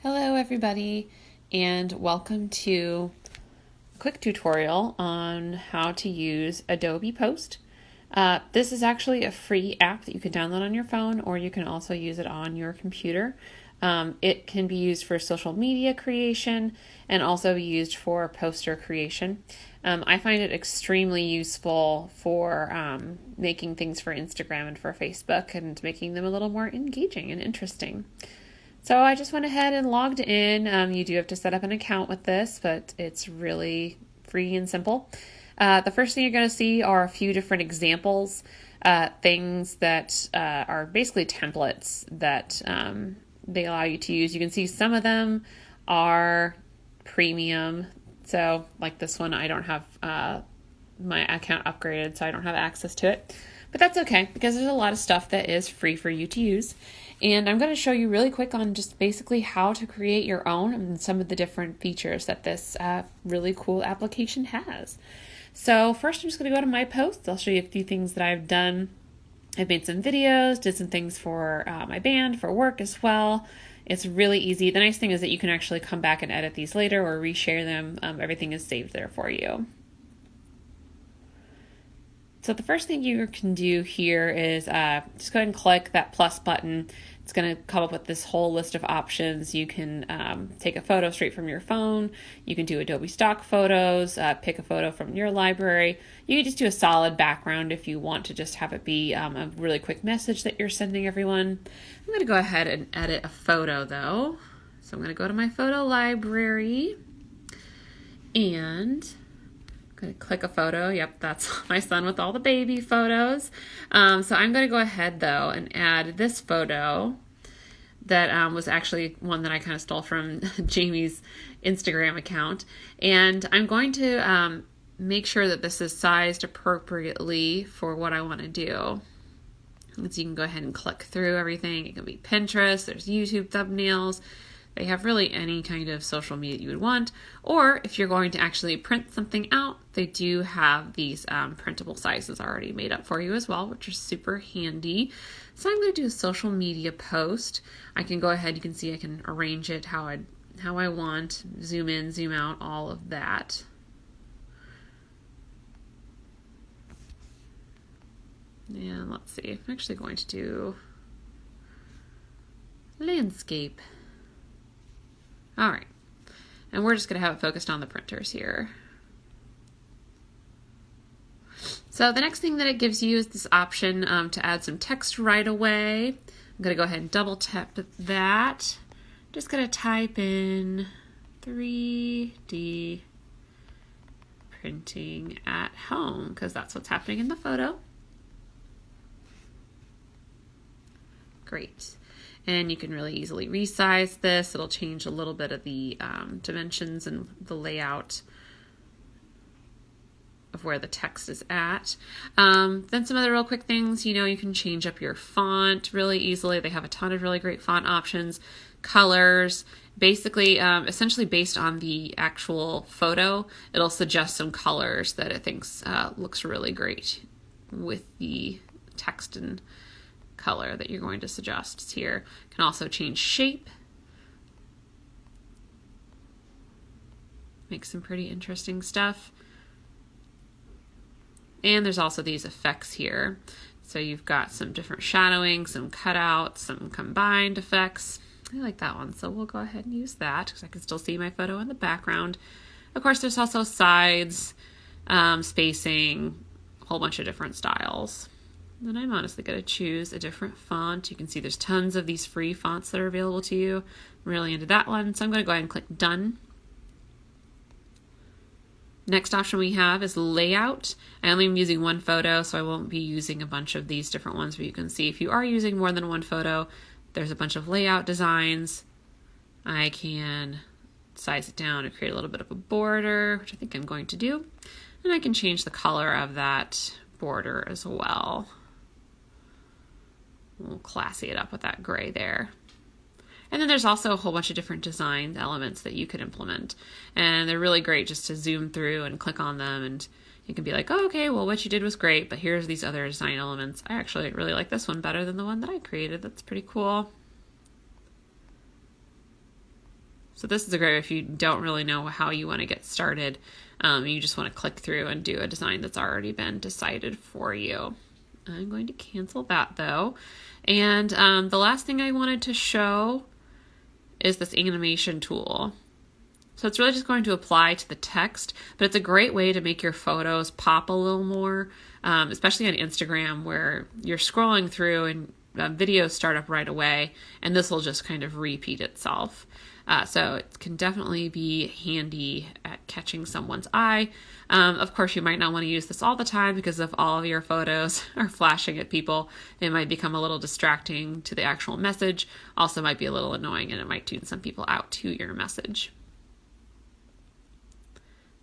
Hello everybody, and welcome to a quick tutorial on how to use Adobe Post. This is actually a free app that you can download on your phone, or you can also use it on your computer. It can be used for social media creation and also be used for poster creation. I find it extremely useful for making things for Instagram and for Facebook and making them a little more engaging and interesting. So I just went ahead and logged in. You do have to set up an account with this, but it's really free and simple. The first thing you're going to see are a few different examples, things that are basically templates that they allow you to use. You can see some of them are premium. So like this one, I don't have my account upgraded, so I don't have access to it. But that's okay, because there's a lot of stuff that is free for you to use. And I'm going to show you really quick on just basically how to create your own and some of the different features that this really cool application has. So first I'm just going to go to my posts. I'll show you a few things that I've done. I've made some videos, did some things for my band, for work as well. It's really easy. The nice thing is that you can actually come back and edit these later or reshare them. Everything is saved there for you. So the first thing you can do here is just go ahead and click that plus button. It's going to come up with this whole list of options. You can take a photo straight from your phone. You can do Adobe stock photos, pick a photo from your library. You can just do a solid background if you want to just have it be a really quick message that you're sending everyone. I'm going to go ahead and edit a photo though. So I'm going to go to my photo library and going to click a photo. Yep, that's my son with all the baby photos. So I'm going to go ahead though and add this photo that was actually one that I kind of stole from Jamie's Instagram account. And I'm going to make sure that this is sized appropriately for what I want to do. So you can go ahead and click through everything. It can be Pinterest, there's YouTube thumbnails. They have really any kind of social media you would want. Or if you're going to actually print something out, they do have these printable sizes already made up for you as well, which are super handy. So I'm going to do a social media post. I can go ahead, you can see I can arrange it how I want, zoom in, zoom out, all of that. And let's see, I'm actually going to do landscape. All right, and we're just going to have it focused on the printers here. So the next thing that it gives you is this option to add some text right away. I'm going to go ahead and double tap that. Just going to type in 3D printing at home because that's what's happening in the photo. Great. And you can really easily resize this. It'll change a little bit of the dimensions and the layout of where the text is at. Then some other real quick things, you can change up your font really easily. They have a ton of really great font options, colors, basically, essentially based on the actual photo, it'll suggest some colors that it thinks looks really great with the text and color that you're going to suggest here. Can also change shape. Make some pretty interesting stuff. And there's also these effects here. So you've got some different shadowing, some cutouts, some combined effects. I like that one, so we'll go ahead and use that because I can still see my photo in the background. Of course, there's also sides, spacing, a whole bunch of different styles. Then I'm honestly going to choose a different font. You can see there's tons of these free fonts that are available to you. I'm really into that one, so I'm going to go ahead and click Done. Next option we have is Layout. I only am using one photo, so I won't be using a bunch of these different ones, but you can see if you are using more than one photo, there's a bunch of layout designs. I can size it down and create a little bit of a border, which I think I'm going to do. And I can change the color of that border as well. We'll classy it up with that gray there. And then there's also a whole bunch of different design elements that you could implement. And they're really great just to zoom through and click on them. And you can be like, oh, okay, well, what you did was great, but here's these other design elements. I actually really like this one better than the one that I created. That's pretty cool. So this is a great if you don't really know how you want to get started. You just want to click through and do a design that's already been decided for you. I'm going to cancel that though. And the last thing I wanted to show is this animation tool. So it's really just going to apply to the text, but it's a great way to make your photos pop a little more, especially on Instagram where you're scrolling through and videos start up right away, and this will just kind of repeat itself. So it can definitely be handy at catching someone's eye. Of course, you might not want to use this all the time because if all of your photos are flashing at people, it might become a little distracting to the actual message. Also might be a little annoying and it might tune some people out to your message.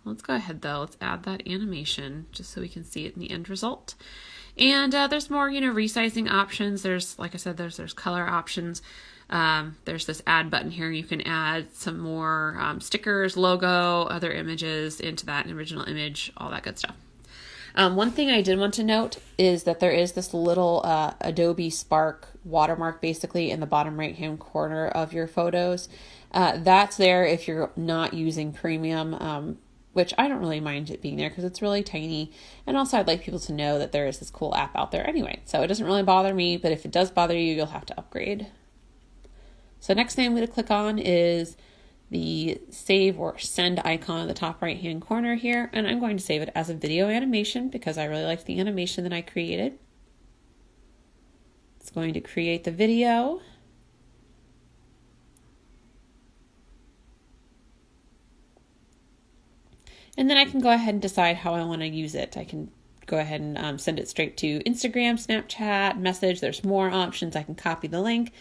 Let's go ahead though. Let's add that animation just so we can see it in the end result. And there's more, resizing options. There's, like I said, there's color options. There's this add button here. You can add some more stickers, logo, other images into that original image, all that good stuff. One thing I did want to note is that there is this little Adobe Spark watermark basically in the bottom right hand corner of your photos. That's there if you're not using premium, which I don't really mind it being there because it's really tiny. And also I'd like people to know that there is this cool app out there anyway. So it doesn't really bother me, but if it does bother you, you'll have to upgrade. So next thing I'm going to click on is the save or send icon in the top right hand corner here. And I'm going to save it as a video animation because I really liked the animation that I created. It's going to create the video. And then I can go ahead and decide how I want to use it. I can go ahead and send it straight to Instagram, Snapchat, message. There's more options. I can copy the link.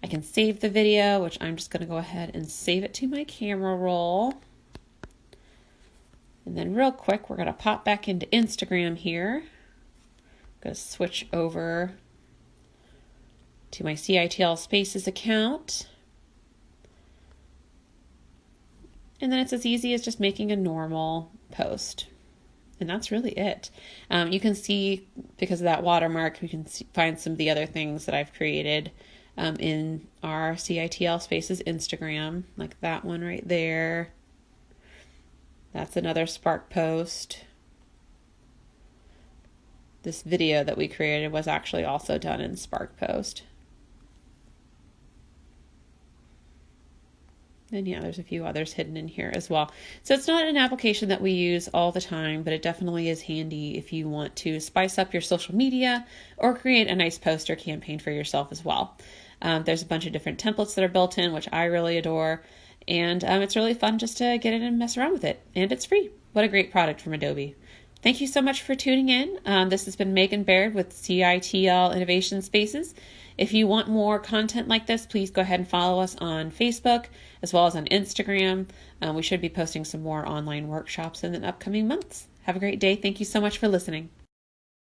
I can save the video, which I'm just going to go ahead and save it to my camera roll. And then real quick, we're going to pop back into Instagram here. I'm going to switch over to my CITL Spaces account. And then it's as easy as just making a normal post. And that's really it. You can see, because of that watermark, we can find some of the other things that I've created in our CITL Spaces Instagram, like that one right there. That's another Spark post. This video that we created was actually also done in Spark Post. And yeah, there's a few others hidden in here as well. So it's not an application that we use all the time, but it definitely is handy if you want to spice up your social media or create a nice poster campaign for yourself as well. There's a bunch of different templates that are built in, which I really adore. And it's really fun just to get in and mess around with it. And it's free. What a great product from Adobe. Thank you so much for tuning in. This has been Megan Baird with CITL Innovation Spaces. If you want more content like this, please go ahead and follow us on Facebook as well as on Instagram. We should be posting some more online workshops in the upcoming months. Have a great day. Thank you so much for listening.